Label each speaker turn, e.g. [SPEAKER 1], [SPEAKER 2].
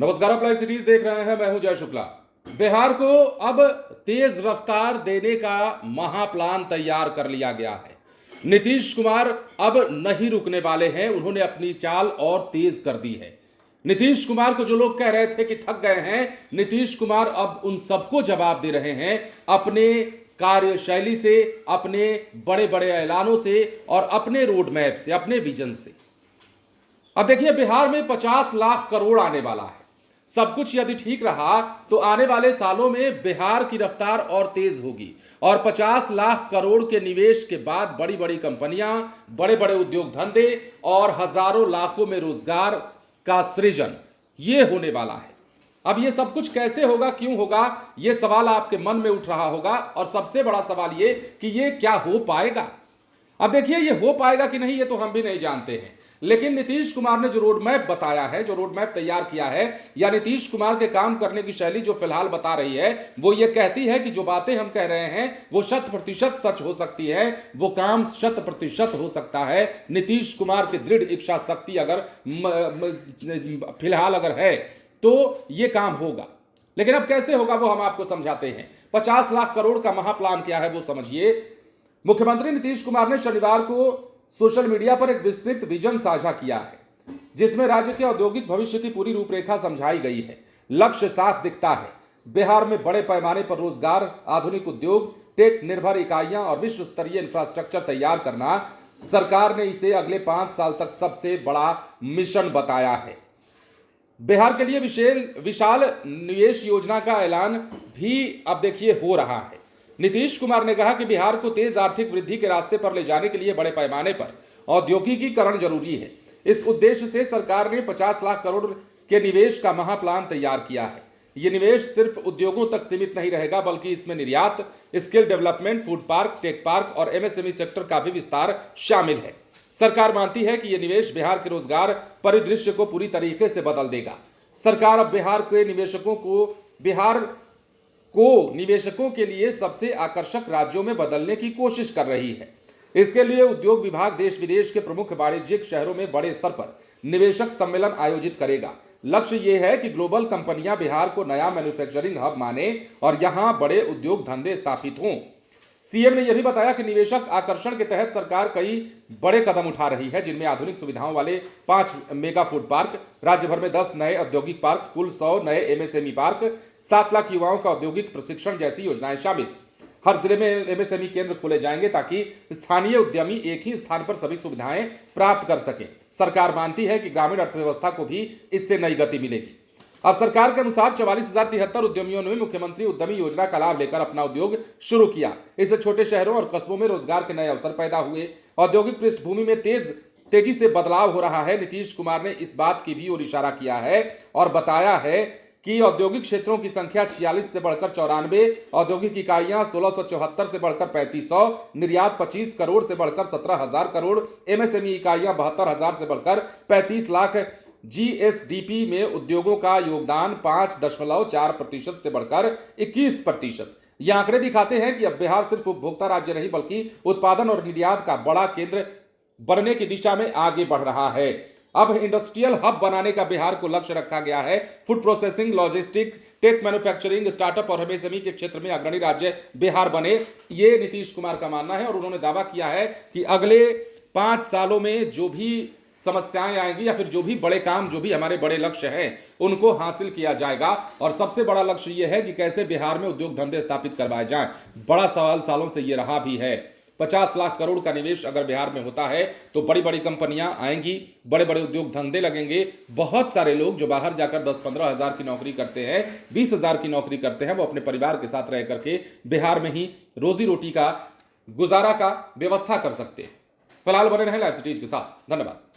[SPEAKER 1] नमस्कार, आप live cities देख रहे हैं। मैं हूं जय शुक्ला। बिहार को अब तेज रफ्तार देने का महाप्लान तैयार कर लिया गया है। नीतीश कुमार अब नहीं रुकने वाले हैं। उन्होंने अपनी चाल और तेज कर दी है। नीतीश कुमार को जो लोग कह रहे थे कि थक गए हैं, नीतीश कुमार अब उन सबको जवाब दे रहे हैं अपने कार्यशैली से, अपने बड़े बड़े ऐलानों से और अपने रोड मैप से, अपने विजन से। अब देखिए, बिहार में 50 लाख करोड़ आने वाला है। सब कुछ यदि ठीक रहा तो आने वाले सालों में बिहार की रफ्तार और तेज होगी और 50 लाख करोड़ के निवेश के बाद बड़ी बड़ी कंपनियां, बड़े बड़े उद्योग धंधे और हजारों लाखों में रोजगार का सृजन ये होने वाला है। अब ये सब कुछ कैसे होगा, क्यों होगा, ये सवाल आपके मन में उठ रहा होगा और सबसे बड़ा सवाल ये कि ये क्या हो पाएगा। अब देखिए, ये हो पाएगा कि नहीं ये तो हम भी नहीं जानते हैं, लेकिन नीतीश कुमार ने जो रोड मैप बताया है, जो रोड मैप तैयार किया है, या नीतीश कुमार के काम करने की शैली जो फिलहाल बता रही है, वो ये कहती है कि जो बातें हम कह रहे हैं वो 100% सच हो सकती है, वो काम 100% हो सकता है। नीतीश कुमार की दृढ़ इच्छा शक्ति अगर फिलहाल अगर है तो ये काम होगा। लेकिन अब कैसे होगा वो हम आपको समझाते हैं। 50 लाख करोड़ का महाप्लान क्या है वो समझिए। मुख्यमंत्री नीतीश कुमार ने शनिवार को सोशल मीडिया पर एक विस्तृत विजन साझा किया है, जिसमें राज्य के औद्योगिक भविष्य की पूरी रूपरेखा समझाई गई है। लक्ष्य साफ दिखता है, बिहार में बड़े पैमाने पर रोजगार, आधुनिक उद्योग, टेक निर्भर इकाइयां और विश्व स्तरीय इंफ्रास्ट्रक्चर तैयार करना। सरकार ने इसे अगले 5 साल तक सबसे बड़ा मिशन बताया है। बिहार के लिए विशाल निवेश योजना का ऐलान भी अब देखिए हो रहा है। नीतीश कुमार ने कहा कि बिहार को तेज आर्थिक वृद्धि के रास्ते पर ले जाने के लिए बड़े पैमाने पर औद्योगिकीकरण जरूरी है। इस उद्देश्य से सरकार ने 50 लाख करोड़ के निवेश का महाप्लान तैयार किया है। यह निवेश सिर्फ उद्योगों तक सीमित नहीं रहेगा, बल्कि इसमें निर्यात, skill development, food park, tech park और एमएसएमई सेक्टर का भी विस्तार शामिल है। सरकार मानती है कि यह निवेश बिहार के रोजगार परिदृश्य को पूरी तरीके से बदल देगा। सरकार अब बिहार को निवेशकों के लिए सबसे आकर्षक राज्यों में बदलने की कोशिश कर रही है। इसके लिए उद्योग विभाग देश विदेश के प्रमुख वाणिज्यिक शहरों में बड़े स्तर पर निवेशक सम्मेलन आयोजित करेगा। लक्ष्य यह है कि ग्लोबल कंपनियां बिहार को नया मैन्युफैक्चरिंग हब माने और यहां बड़े उद्योग धंधे स्थापित हों। सीएम ने यह भी बताया कि निवेशक आकर्षण के तहत सरकार कई बड़े कदम उठा रही है, जिनमें आधुनिक सुविधाओं वाले 5 मेगा फूड पार्क, राज्य भर में 10 नए औद्योगिक पार्क, कुल 100 नए एमएसएमई पार्क, 7 लाख युवाओं का औद्योगिक प्रशिक्षण जैसी योजनाएं शामिल। हर जिले में एमएसएमई केंद्र खोले जाएंगे ताकि स्थानीय उद्यमी एक ही स्थान पर सभी सुविधाएं प्राप्त कर सकें। सरकार मानती है कि ग्रामीण अर्थव्यवस्था को भी इससे नई गति मिलेगी। अब सरकार के अनुसार 44,073 उद्यमियों ने मुख्यमंत्री उद्यमी योजना का लाभ लेकर अपना उद्योग शुरू किया। इससे छोटे शहरों और कस्बों में रोजगार के नए अवसर पैदा हुए। औद्योगिक पृष्ठभूमि में तेजी से बदलाव हो रहा है। नीतीश कुमार ने इस बात की भी ओर इशारा किया है और बताया है कि औद्योगिक क्षेत्रों की संख्या 46 से बढ़कर 94, औद्योगिक इकाइयां 1674 से बढ़कर 3500, निर्यात 25 करोड़ से बढ़कर 17,000 करोड़, एमएसएमई इकाइयां 72,000 से बढ़कर 35 लाख, जीएसडीपी में उद्योगों का योगदान 5.4% से बढ़कर 21%। ये आंकड़े दिखाते हैं कि अब बिहार सिर्फ उपभोक्ता राज्य नहीं, बल्कि उत्पादन और निर्यात का बड़ा केंद्र बनने की दिशा में आगे बढ़ रहा है। अब इंडस्ट्रियल हब बनाने का बिहार को लक्ष्य रखा गया है। Food processing, logistic, tech manufacturing, startup और एमएसएमई के क्षेत्र में अग्रणी राज्य बिहार बने, ये नीतीश कुमार का मानना है। और उन्होंने दावा किया है कि अगले 5 सालों में जो भी समस्याएं आएंगी या फिर जो भी बड़े काम, जो भी हमारे बड़े लक्ष्य हैं, उनको हासिल किया जाएगा। और सबसे बड़ा लक्ष्य यह है कि कैसे बिहार में उद्योग धंधे स्थापित करवाए जाएं। बड़ा सवाल सालों से ये रहा भी है। 50 लाख करोड़ का निवेश अगर बिहार में होता है तो बड़ी बड़ी कंपनियां आएंगी, बड़े बड़े उद्योग धंधे लगेंगे। बहुत सारे लोग जो बाहर जाकर 10-15 हजार की नौकरी करते हैं, 20 हजार की नौकरी करते हैं, वो अपने परिवार के साथ रह करके बिहार में ही रोजी रोटी का, गुजारा का व्यवस्था कर सकते हैं। फिलहाल बने रहें लाइव सिटीज के साथ। धन्यवाद।